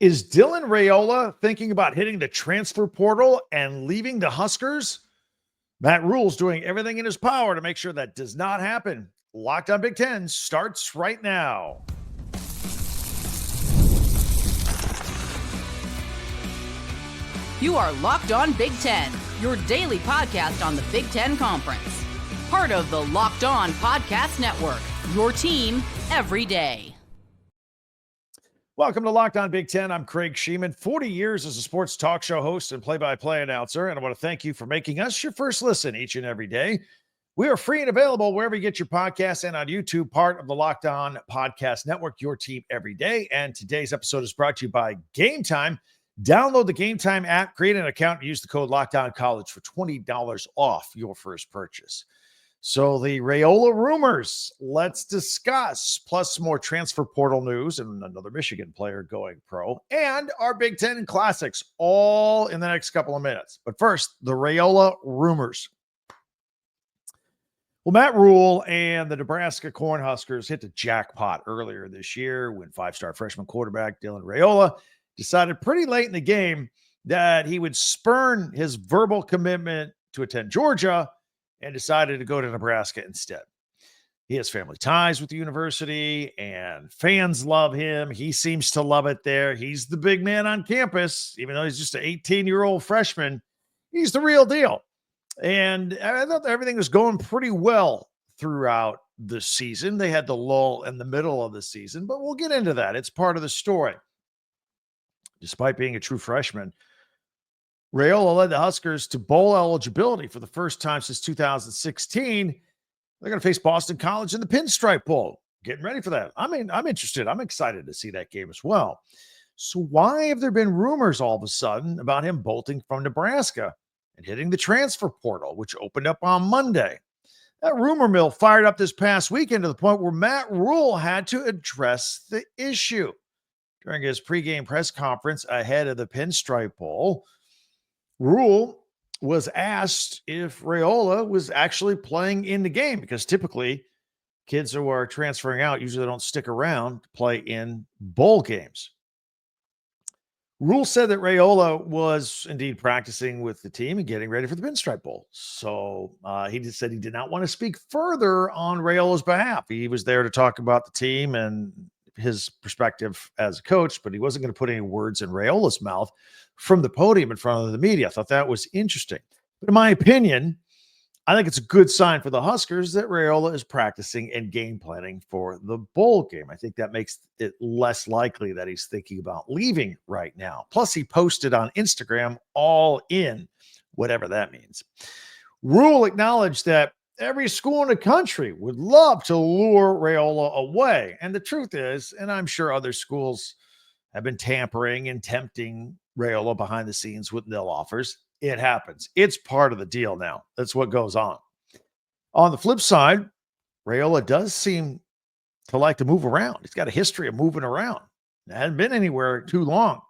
Is Dylan Raiola thinking about hitting the transfer portal and leaving the Huskers? Matt Rhule's doing everything in his power to make sure that does not happen. Locked on Big Ten starts right now. You are Locked on Big Ten, your daily podcast on the Big Ten Conference. Part of the Locked On Podcast Network, your team every day. Welcome to Locked on Big Ten. I'm Craig Shemon, 40 years as a sports talk show host and play-by-play announcer, and I want to thank you for making us your first listen each and every day. We are free and available wherever you get your podcasts and on YouTube, part of the Locked On Podcast Network, your team every day. And today's episode is brought to you by Game Time. Download the Game Time app, create an account, and use the code LOCKEDONCollege for $20 off your first purchase. So the Raiola rumors, let's discuss, plus more transfer portal news and another Michigan player going pro, and our Big Ten classics, all in the next couple of minutes. But first, the Raiola rumors. Well, Matt Rhule and the Nebraska Cornhuskers hit the jackpot earlier this year when five-star freshman quarterback Dylan Raiola decided pretty late in the game that he would spurn his verbal commitment to attend Georgia and decided to go to Nebraska instead. He has family ties with the university, and fans love him. He seems to love it there. He's the big man on campus, even though he's just an 18-year-old freshman. He's the real deal. And I thought everything was going pretty well throughout the season. They had the lull in the middle of the season, but we'll get into that. It's part of the story. Despite being a true freshman, Raiola led the Huskers to bowl eligibility for the first time since 2016. They're going to face Boston College in the Pinstripe Bowl. Getting ready for that. I'm interested. I'm excited to see that game as well. So why have there been rumors all of a sudden about him bolting from Nebraska and hitting the transfer portal, which opened up on Monday? That rumor mill fired up this past weekend to the point where Matt Rhule had to address the issue. During his pregame press conference ahead of the Pinstripe Bowl, Rhule was asked if Raiola was actually playing in the game, because typically kids who are transferring out usually don't stick around to play in bowl games. Rhule said that Raiola was indeed practicing with the team and getting ready for the Pinstripe Bowl. So he just said he did not want to speak further on Raiola's behalf. He was there to talk about the team and his perspective as a coach, but he wasn't going to put any words in Raiola's mouth from the podium in front of the media. I thought that was interesting. But in my opinion, I think it's a good sign for the Huskers that Raiola is practicing and game planning for the bowl game. I think that makes it less likely that he's thinking about leaving right now. Plus, he posted on Instagram, all in, whatever that means. Rhule acknowledged that every school in the country would love to lure Raiola away. And the truth is, and I'm sure other schools have been tampering and tempting Raiola behind the scenes with nil offers. It happens. It's part of the deal now. That's what goes on. On the flip side, Raiola does seem to like to move around. He's got a history of moving around. It hadn't been anywhere too long.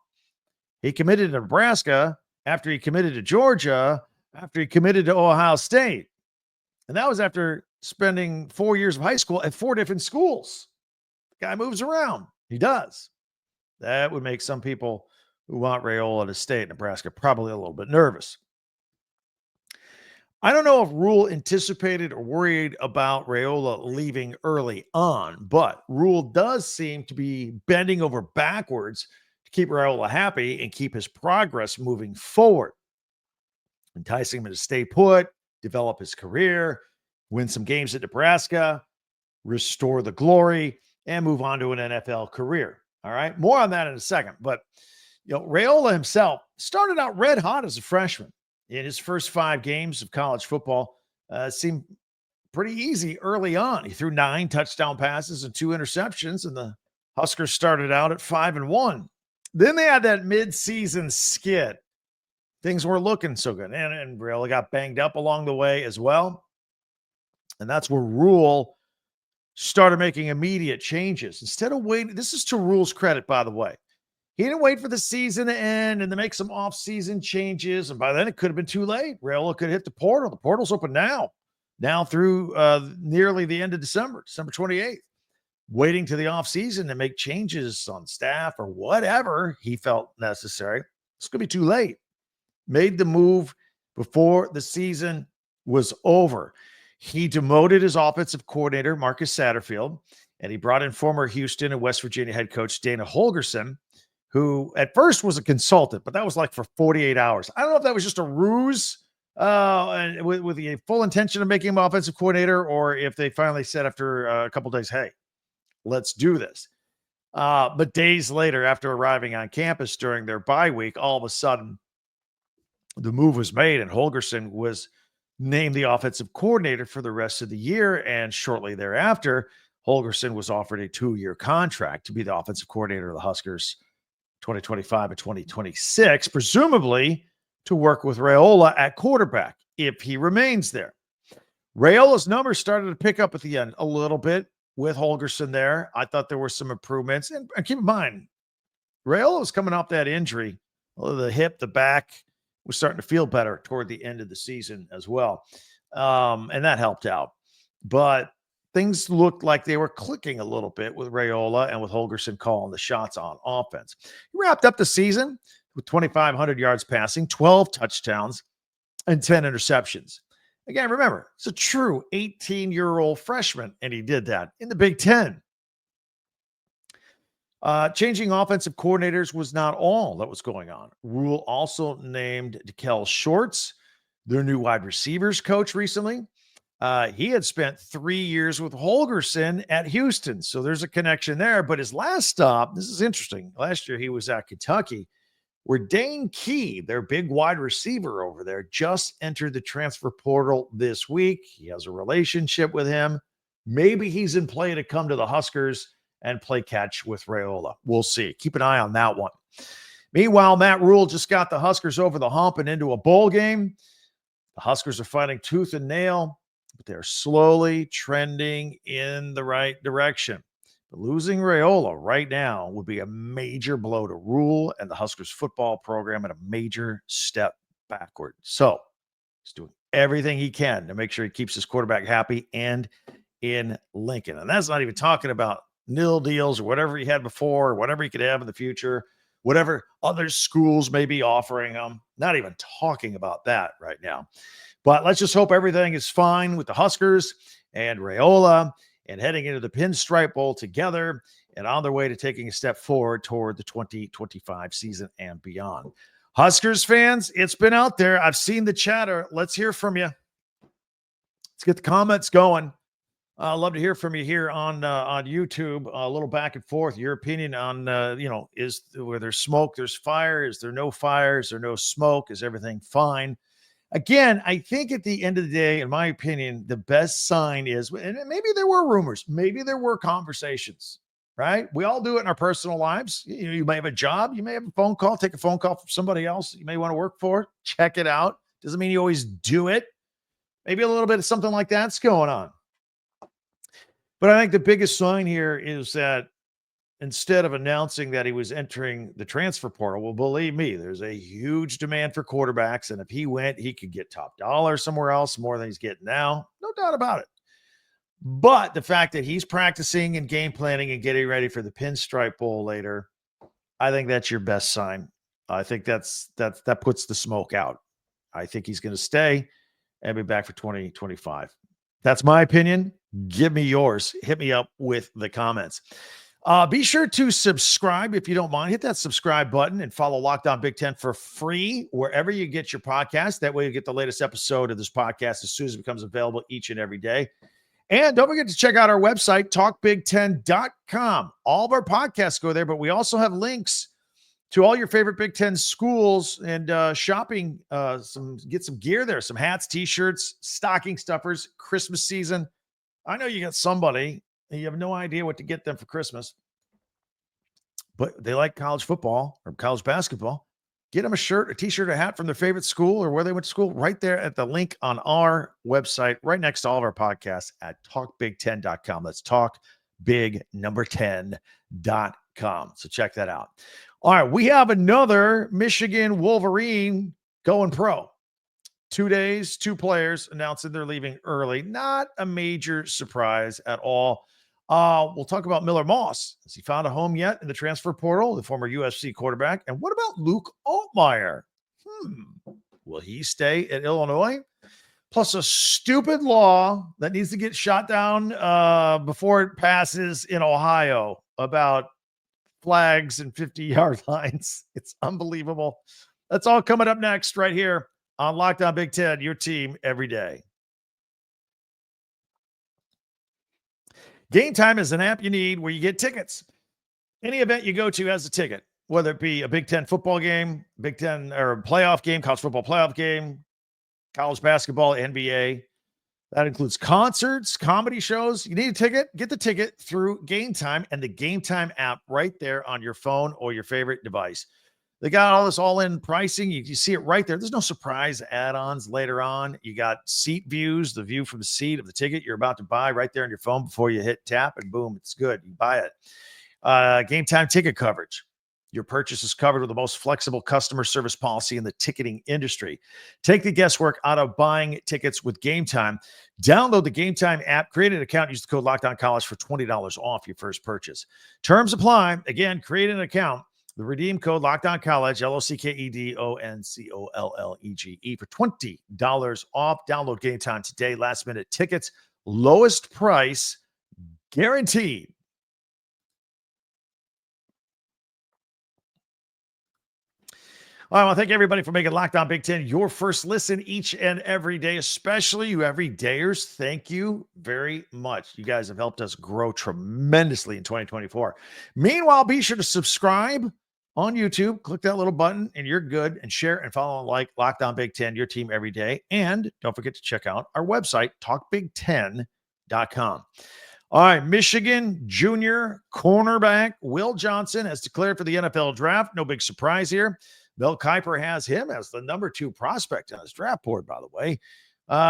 He committed to Nebraska after he committed to Georgia, after he committed to Ohio State. And that was after spending 4 years of high school at 4 different schools. The guy moves around. He does. That would make some people who want Raiola to stay at Nebraska probably a little bit nervous. I don't know if Rhule anticipated or worried about Raiola leaving early on, but Rhule does seem to be bending over backwards to keep Raiola happy and keep his progress moving forward, enticing him to stay put, develop his career, win some games at Nebraska, restore the glory, and move on to an NFL career. All right. More on that in a second. But, Raiola himself started out red hot as a freshman. In his first 5 games of college football, seemed pretty easy early on. He threw 9 touchdown passes and 2 interceptions, and the Huskers started out at 5-1. Then they had that mid-season skid. Things weren't looking so good. And Raiola got banged up along the way as well. And that's where Rhule started making immediate changes. Instead of waiting, this is to Rhule's credit, by the way. He didn't wait for the season to end and to make some off-season changes. And by then it could have been too late. Raiola could have hit the portal. The portal's open now through nearly the end of December 28th. waiting to the offseason to make changes on staff or whatever he felt necessary. It's going to be too late. Made the move before the season was over. He demoted his offensive coordinator, Marcus Satterfield, and he brought in former Houston and West Virginia head coach Dana Holgorsen, who at first was a consultant, but that was like for 48 hours. I don't know if that was just a ruse and with the full intention of making him offensive coordinator, or if they finally said after a couple days, hey, let's do this. But days later, after arriving on campus during their bye week, all of a sudden, the move was made and Holgorsen was named the offensive coordinator for the rest of the year. And shortly thereafter, Holgorsen was offered a 2-year contract to be the offensive coordinator of the Huskers 2025 and 2026, presumably to work with Raiola at quarterback if he remains there. Raiola's numbers started to pick up at the end a little bit with Holgorsen there. I thought there were some improvements. And keep in mind, Raiola was coming off that injury. The hip, the back was starting to feel better toward the end of the season as well. And that helped out. But things looked like they were clicking a little bit with Raiola and with Holgorsen calling the shots on offense. He wrapped up the season with 2,500 yards passing, 12 touchdowns, and 10 interceptions. Again, remember, it's a true 18-year-old freshman, and he did that in the Big Ten. Changing offensive coordinators was not all that was going on. Rhule also named Dykell Shorts their new wide receivers coach recently. He had spent 3 years with Holgorsen at Houston, so there's a connection there. But his last stop, this is interesting. Last year he was at Kentucky, where Dane Key, their big wide receiver over there, just entered the transfer portal this week. He has a relationship with him. Maybe he's in play to come to the Huskers and play catch with Raiola. We'll see. Keep an eye on that one. Meanwhile, Matt Rhule just got the Huskers over the hump and into a bowl game. The Huskers are fighting tooth and nail, but they're slowly trending in the right direction. But losing Raiola right now would be a major blow to Rhule and the Huskers football program and a major step backward. So he's doing everything he can to make sure he keeps his quarterback happy and in Lincoln. And that's not even talking about nil deals or whatever he had before, or whatever he could have in the future, whatever other schools may be offering him. Not even talking about that right now. But let's just hope everything is fine with the Huskers and Raiola and heading into the Pinstripe Bowl together and on their way to taking a step forward toward the 2025 season and beyond. Huskers fans, it's been out there. I've seen the chatter. Let's hear from you. Let's get the comments going. I'd love to hear from you here on YouTube. A little back and forth. Your opinion on, is where there's smoke, there's fire. Is there no fire? Is there no smoke? Is everything fine? Again, I think at the end of the day, in my opinion, the best sign is, and maybe there were rumors, maybe there were conversations, right? We all do it in our personal lives. You may have a job. You may have a phone call. Take a phone call from somebody else you may want to work for. Check it out. Doesn't mean you always do it. Maybe a little bit of something like that's going on. But I think the biggest sign here is that instead of announcing that he was entering the transfer portal, well, believe me, there's a huge demand for quarterbacks. And if he went, he could get top dollar somewhere else, more than he's getting now. No doubt about it. But the fact that he's practicing and game planning and getting ready for the Pinstripe Bowl later, I think that's your best sign. I think that puts the smoke out. I think he's going to stay and be back for 2025. That's my opinion. Give me yours. Hit me up with the comments. Be sure to subscribe if you don't mind. Hit that subscribe button and follow Locked On Big Ten for free wherever you get your podcast. That way you get the latest episode of this podcast as soon as it becomes available each and every day. And don't forget to check out our website, talkbig10.com. All of our podcasts go there, but we also have links to all your favorite Big Ten schools and shopping. Get some gear there, some hats, T-shirts, stocking stuffers, Christmas season. I know you got somebody and you have no idea what to get them for Christmas, but they like college football or college basketball. Get them a shirt, a T-shirt, a hat from their favorite school or where they went to school right there at the link on our website, right next to all of our podcasts at talkbig10.com. That's talkbig10.com. So check that out. All right, we have another Michigan Wolverine going pro. 2 days, 2 players announcing they're leaving early. Not a major surprise at all. We'll talk about Miller Moss. Has he found a home yet in the transfer portal, the former UFC quarterback? And what about Luke Altmyer? Will he stay at Illinois? Plus a stupid law that needs to get shot down before it passes in Ohio about flags and 50-yard lines. It's unbelievable. That's all coming up next right here on Locked On Big Ten, your team every day. Game Time is an app you need where you get tickets. Any event you go to has a ticket, whether it be a Big Ten football game, Big Ten or a playoff game, college football playoff game, college basketball, NBA. That includes concerts, comedy shows. You need a ticket? Get the ticket through Game Time and the Game Time app right there on your phone or your favorite device. They got all this all-in pricing. You see it right there. There's no surprise add-ons later on. You got seat views, the view from the seat of the ticket you're about to buy right there on your phone before you hit tap, and boom, it's good. You buy it. Game Time ticket coverage. Your purchase is covered with the most flexible customer service policy in the ticketing industry. Take the guesswork out of buying tickets with Game Time. Download the Game Time app, create an account, use the code LOCKEDONCollege for $20 off your first purchase. Terms apply. Again, create an account. The redeem code LOCKEDONCollege, LOCKEDONCOLLEGE for $20 off. Download Game Time today. Last minute tickets, lowest price guaranteed. All right, I want to thank everybody for making Locked On Big Ten your first listen each and every day, especially you everydayers. Thank you very much. You guys have helped us grow tremendously in 2024. Meanwhile, be sure to subscribe on YouTube. Click that little button and you're good. And share and follow and like Locked On Big Ten, your team every day. And don't forget to check out our website, talkbig10.com. All right, Michigan junior cornerback Will Johnson has declared for the NFL draft. No big surprise here. Bill Kiper has him as the number 2 prospect on his draft board, by the way.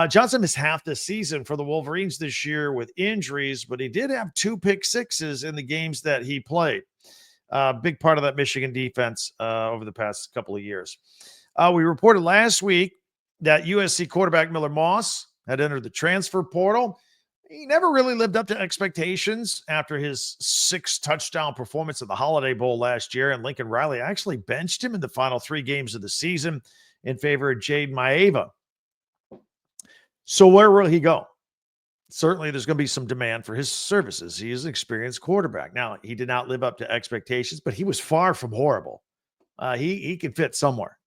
Johnson missed half the season for the Wolverines this year with injuries, but he did have 2 pick sixes in the games that he played. Big part of that Michigan defense over the past couple of years. We reported last week that USC quarterback Miller Moss had entered the transfer portal. He never really lived up to expectations after his 6-touchdown performance at the Holiday Bowl last year, and Lincoln Riley actually benched him in the final 3 games of the season in favor of Jade Maeva. So where will he go? Certainly there's going to be some demand for his services. He is an experienced quarterback. Now, he did not live up to expectations, but he was far from horrible. He can fit somewhere.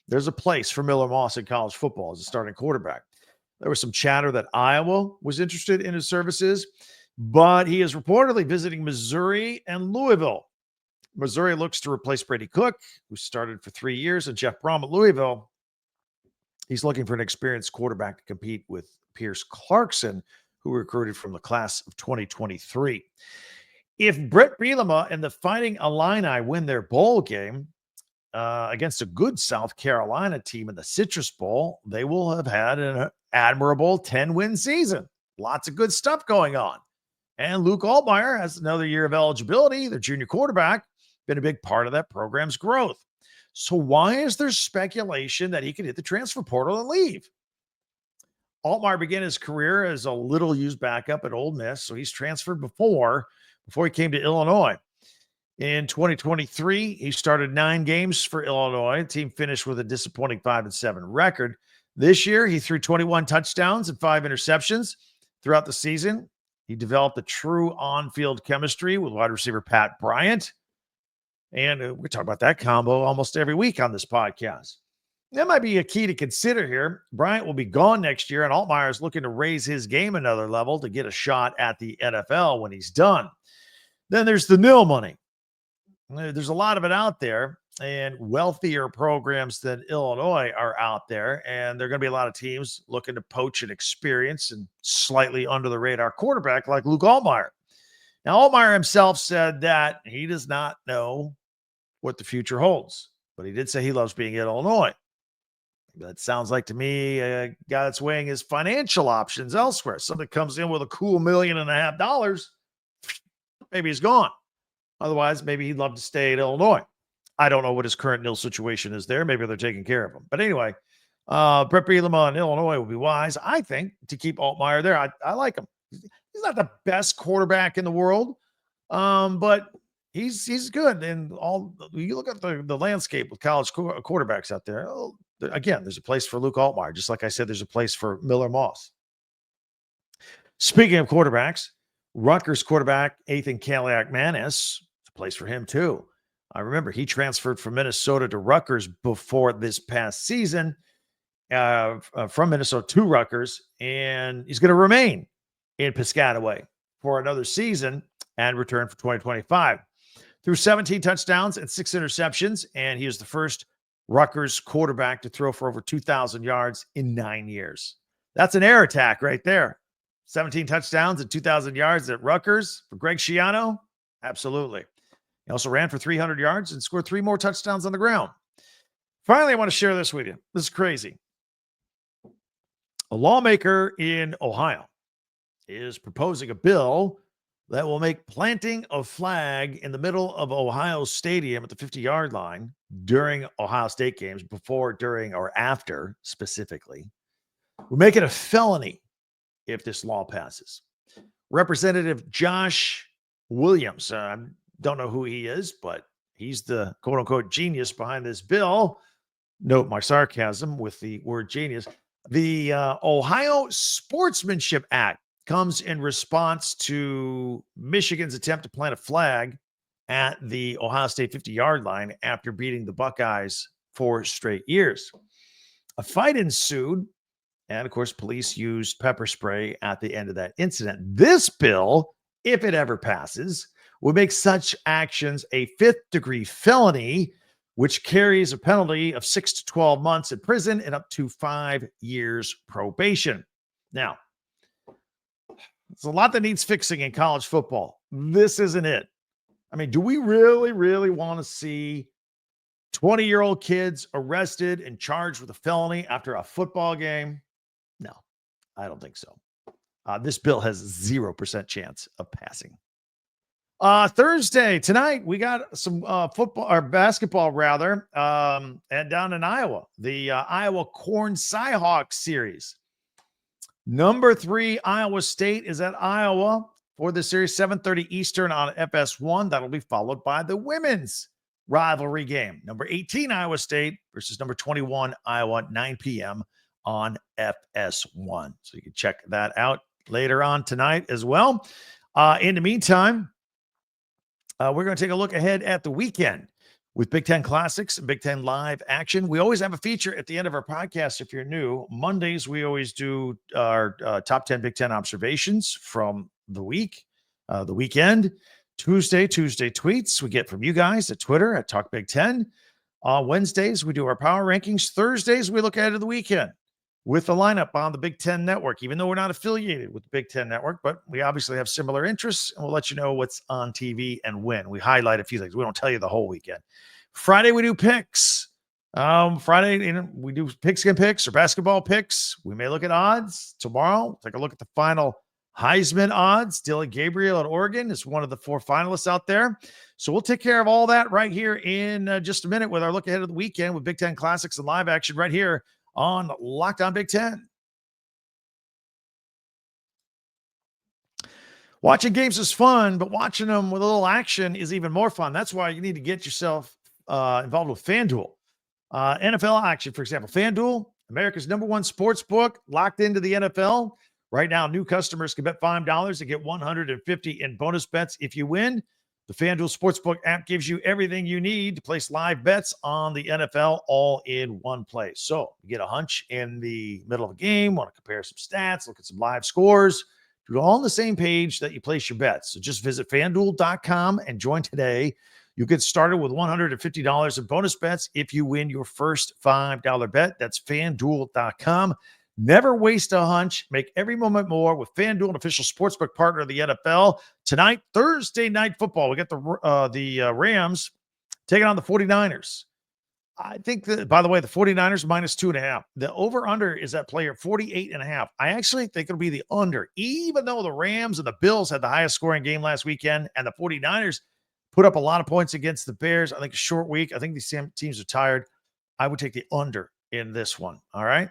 There's a place for Miller Moss in college football as a starting quarterback. There was some chatter that Iowa was interested in his services, but he is reportedly visiting Missouri and Louisville. Missouri looks to replace Brady Cook, who started for 3 years, and Jeff Brom at Louisville. He's looking for an experienced quarterback to compete with Pierce Clarkson, who recruited from the class of 2023. If Brett Bielema and the Fighting Illini win their bowl game against a good South Carolina team in the Citrus Bowl, they will have had an admirable 10-win season. Lots of good stuff going on. And Luke Altmyer has another year of eligibility, the junior quarterback, been a big part of that program's growth. So why is there speculation that he could hit the transfer portal and leave? Altmyer began his career as a little-used backup at Ole Miss, so he's transferred before he came to Illinois. In 2023, he started 9 games for Illinois. The team finished with a disappointing 5-7 record. This year, he threw 21 touchdowns and 5 interceptions throughout the season. He developed a true on-field chemistry with wide receiver Pat Bryant. And we talk about that combo almost every week on this podcast. That might be a key to consider here. Bryant will be gone next year, and Altmyer is looking to raise his game another level to get a shot at the NFL when he's done. Then there's the nil money. There's a lot of it out there, and wealthier programs than Illinois are out there, and there are going to be a lot of teams looking to poach an experienced and slightly under-the-radar quarterback like Luke Altmyer. Now, Altmyer himself said that he does not know what the future holds, but he did say he loves being at Illinois. That sounds like to me a guy that's weighing his financial options elsewhere. Somebody comes in with a cool $1.5 million, maybe he's gone. Otherwise, maybe he'd love to stay at Illinois. I don't know what his current nil situation is there. Maybe they're taking care of him. But anyway, Brett Bielema in Illinois would be wise, I think, to keep Altmyer there. I like him. He's not the best quarterback in the world, but he's good. And you look at the landscape with college quarterbacks out there. Again, there's a place for Luke Altmyer, just like I said, there's a place for Miller Moss. Speaking of quarterbacks, Rutgers quarterback Ethan Kaliak-Manis, it's a place for him too. I remember he transferred from Minnesota to Rutgers before this past season, from Minnesota to Rutgers, and he's going to remain in Piscataway for another season and return for 2025. Threw 17 touchdowns and 6 interceptions, and he is the first Rutgers quarterback to throw for over 2,000 yards in 9 years. That's an air attack right there. 17 touchdowns and 2,000 yards at Rutgers for Craig Shemon? Absolutely. He also ran for 300 yards and scored 3 more touchdowns on the ground. Finally, I want to share this with you. This is crazy. A lawmaker in Ohio is proposing a bill that will make planting a flag in the middle of Ohio Stadium at the 50-yard line during Ohio State games, before, during, or after specifically, will make it a felony if this law passes. Representative Josh Williams, I don't know who he is, but he's the quote-unquote genius behind this bill. Note my sarcasm with the word genius. The Ohio Sportsmanship Act comes in response to Michigan's attempt to plant a flag at the Ohio State 50-yard line after beating the Buckeyes 4 straight years. A fight ensued, and of course, police used pepper spray at the end of that incident. This bill, if it ever passes, would make such actions a 5th-degree felony, which carries a penalty of 6 to 12 months in prison and up to 5 years probation. Now, there's a lot that needs fixing in college football. This isn't it. I mean, do we really, really want to see 20-year-old kids arrested and charged with a felony after a football game? No, I don't think so. This bill has 0% chance of passing. Thursday, tonight, we got some football or basketball rather, and down in Iowa, the Iowa Corn Cyhawk series. Number 3, Iowa State is at Iowa for the series, 7:30 Eastern on FS1. That'll be followed by the women's rivalry game. Number 18, Iowa State versus number 21, Iowa, 9 p.m. on FS1. So you can check that out later on tonight as well. In the meantime, we're going to take a look ahead at the weekend with Big Ten Classics and Big Ten Live action. We always have a feature at the end of our podcast. If you're new, Mondays, we always do our top 10 Big Ten observations from the week, the weekend. Tuesday tweets we get from you guys at Twitter at Talk Big Ten. Wednesdays, we do our power rankings. Thursdays, we look ahead at the weekend with the lineup on the Big Ten Network, even though we're not affiliated with the Big Ten Network, but we obviously have similar interests, and we'll let you know what's on TV and when. We highlight a few things. We don't tell you the whole weekend. Friday, we do picks. Friday, we do pigskin picks or basketball picks. We may look at odds. Tomorrow, take a look at the final Heisman odds. Dylan Gabriel at Oregon is one of the 4 finalists out there. So we'll take care of all that right here in just a minute with our look ahead of the weekend with Big Ten Classics and live action right here on Locked On Big Ten. Watching games is fun, but watching them with a little action is even more fun. That's why you need to get yourself involved with FanDuel. NFL action, for example. FanDuel, America's #1 sports book, locked into the NFL. Right now, new customers can bet $5 and get $150 in bonus bets if you win. The FanDuel Sportsbook app gives you everything you need to place live bets on the NFL all in one place. So you get a hunch in the middle of a game, want to compare some stats, look at some live scores, do it all on the same page that you place your bets. So just visit FanDuel.com and join today. You get started with $150 in bonus bets if you win your first $5 bet. That's FanDuel.com. Never waste a hunch. Make every moment more with FanDuel, an official sportsbook partner of the NFL. Tonight, Thursday night football, we got the Rams taking on the 49ers. I think that, by the way, the 49ers -2.5. The over-under is at play at 48.5. I actually think it'll be the under, even though the Rams and the Bills had the highest scoring game last weekend, and the 49ers put up a lot of points against the Bears. I think a short week. I think these teams are tired. I would take the under in this one. All right.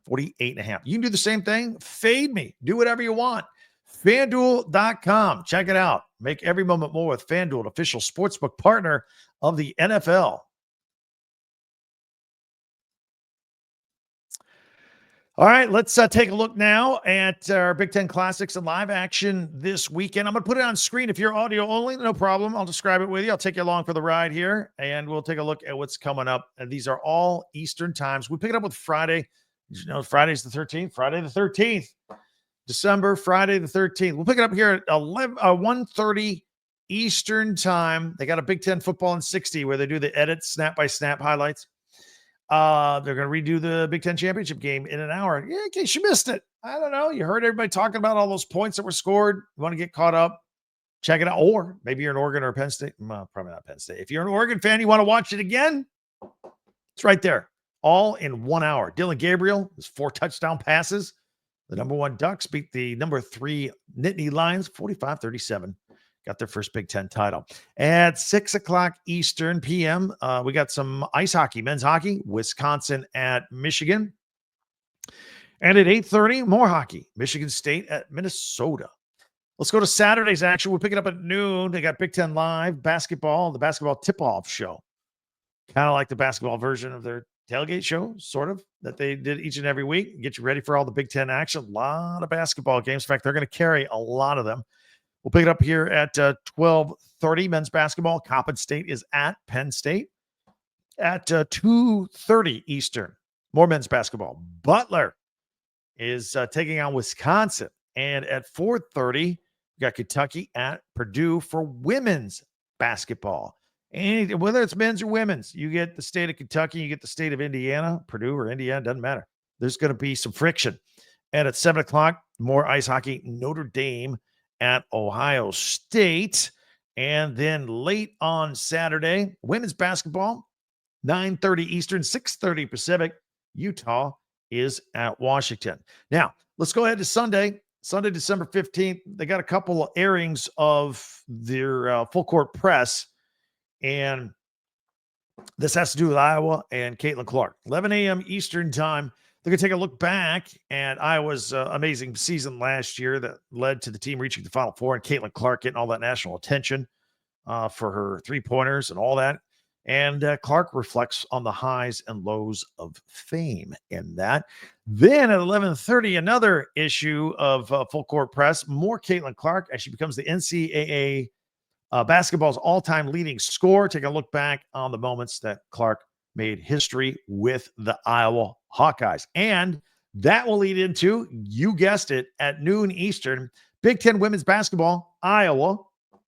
48.5. You can do the same thing. Fade me. Do whatever you want. FanDuel.com. Check it out. Make every moment more with FanDuel, an official sportsbook partner of the NFL. All right, let's take a look now at our Big Ten Classics and live action this weekend. I'm going to put it on screen. If you're audio only, no problem. I'll describe it with you. I'll take you along for the ride here, and we'll take a look at what's coming up. And these are all Eastern times. We pick it up with Friday. Did you know Friday's the 13th? Friday the 13th. December, Friday the 13th. We'll pick it up here at 1:30 Eastern time. They got a Big Ten football in 60 where they do the edit snap-by-snap highlights. They're going to redo the Big Ten championship game in an hour. Yeah, in case you missed it. I don't know. You heard everybody talking about all those points that were scored. You want to get caught up? Check it out. Or maybe you're in Oregon or Penn State. Well, probably not Penn State. If you're an Oregon fan, you want to watch it again? It's right there. All in 1 hour. Dylan Gabriel, his 4 touchdown passes. The number 1 Ducks beat the number 3 Nittany Lions 45-37. Got their first Big Ten title. At 6 o'clock Eastern PM, we got some ice hockey, men's hockey, Wisconsin at Michigan. And at 8:30, more hockey, Michigan State at Minnesota. Let's go to Saturday's action. We'll pick it up at noon. They got Big Ten Live basketball, the basketball tip-off show. Kind of like the basketball version of their tailgate show, sort of, that they did each and every week. Get you ready for all the Big Ten action. A lot of basketball games. In fact, they're going to carry a lot of them. We'll pick it up here at 12:30, men's basketball. Coppin State is at Penn State. At 2:30 Eastern, more men's basketball. Butler is taking on Wisconsin. And at 4:30, we got Kentucky at Purdue for women's basketball. And whether it's men's or women's, you get the state of Kentucky, you get the state of Indiana, Purdue or Indiana, doesn't matter. There's going to be some friction. And at 7 o'clock, more ice hockey, Notre Dame at Ohio State. And then late on Saturday, women's basketball, 9:30 Eastern, 6:30 Pacific. Utah is at Washington. Now, let's go ahead to Sunday, December 15th. They got a couple of airings of their full court press. And this has to do with Iowa and Caitlin Clark. 11 a.m. Eastern time. They're going to take a look back at Iowa's amazing season last year that led to the team reaching the Final Four and Caitlin Clark getting all that national attention for her three-pointers and all that. And Clark reflects on the highs and lows of fame in that. Then at 11:30, another issue of Full Court Press, more Caitlin Clark as she becomes the NCAA basketball's all-time leading scorer. Take a look back on the moments that Clark made history with the Iowa Hawkeyes. And that will lead into, you guessed it, at noon Eastern, Big Ten women's basketball, Iowa,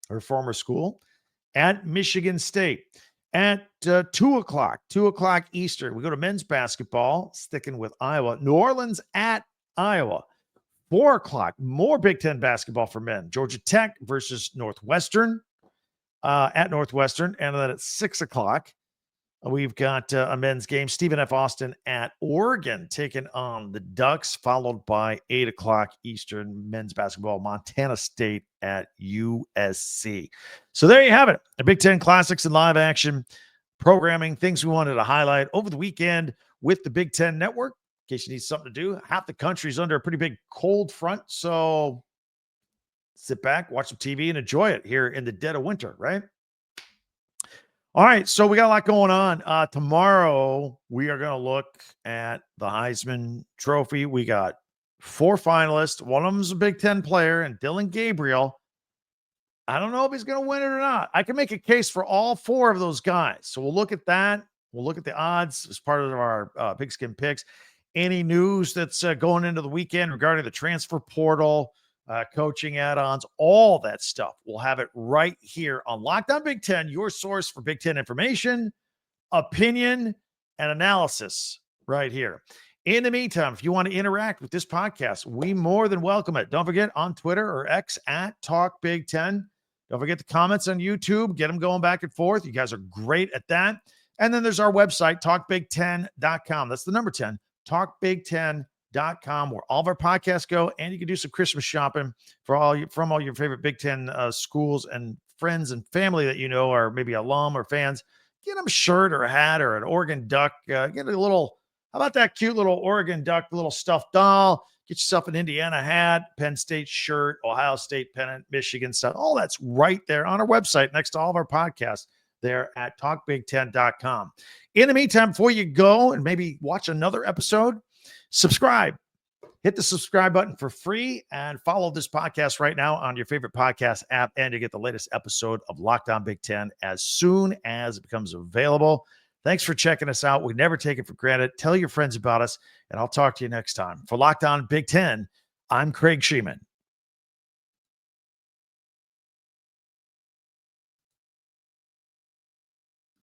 her former school, at Michigan State. At 2 o'clock Eastern, we go to men's basketball, sticking with Iowa, New Orleans at Iowa. 4 o'clock, more Big Ten basketball for men, Georgia Tech versus Northwestern at Northwestern. And then at 6 o'clock, we've got a men's game, Stephen F. Austin at Oregon taking on the Ducks, followed by 8 o'clock Eastern men's basketball, Montana State at USC. So there you have it, the Big Ten Classics and live action programming, things we wanted to highlight over the weekend with the Big Ten Network. In case you need something to do, half the country's under a pretty big cold front, so sit back, watch some TV, and enjoy it here in the dead of winter, right? All right, so we got a lot going on. Tomorrow, we are going to look at the Heisman Trophy. We got 4 finalists. One of them is a Big Ten player, and Dylan Gabriel. I don't know if he's going to win it or not. I can make a case for all 4 of those guys. So we'll look at that. We'll look at the odds as part of our Pigskin Picks. Any news that's going into the weekend regarding the transfer portal, coaching add-ons, all that stuff. We'll have it right here on Locked On Big Ten, your source for Big Ten information, opinion, and analysis right here. In the meantime, if you want to interact with this podcast, we more than welcome it. Don't forget on Twitter or X at Talk Big Ten. Don't forget the comments on YouTube. Get them going back and forth. You guys are great at that. And then there's our website, talkbig10.com. That's the number 10, talkbig10.com, where all of our podcasts go, and you can do some Christmas shopping from all your favorite Big Ten schools and friends and family that you know are maybe alum or fans. Get them a shirt or a hat or an Oregon Duck. Get a little, how about that cute little Oregon Duck, little stuffed doll? Get yourself an Indiana hat, Penn State shirt, Ohio State pennant, Michigan stuff. All that's right there on our website next to all of our podcasts there at talkbig10.com. In the meantime, before you go and maybe watch another episode, subscribe. Hit the subscribe button for free and follow this podcast right now on your favorite podcast app, and you get the latest episode of Locked On Big Ten as soon as it becomes available. Thanks for checking us out. We never take it for granted. Tell your friends about us, and I'll talk to you next time. For Locked On Big Ten, I'm Craig Shemon.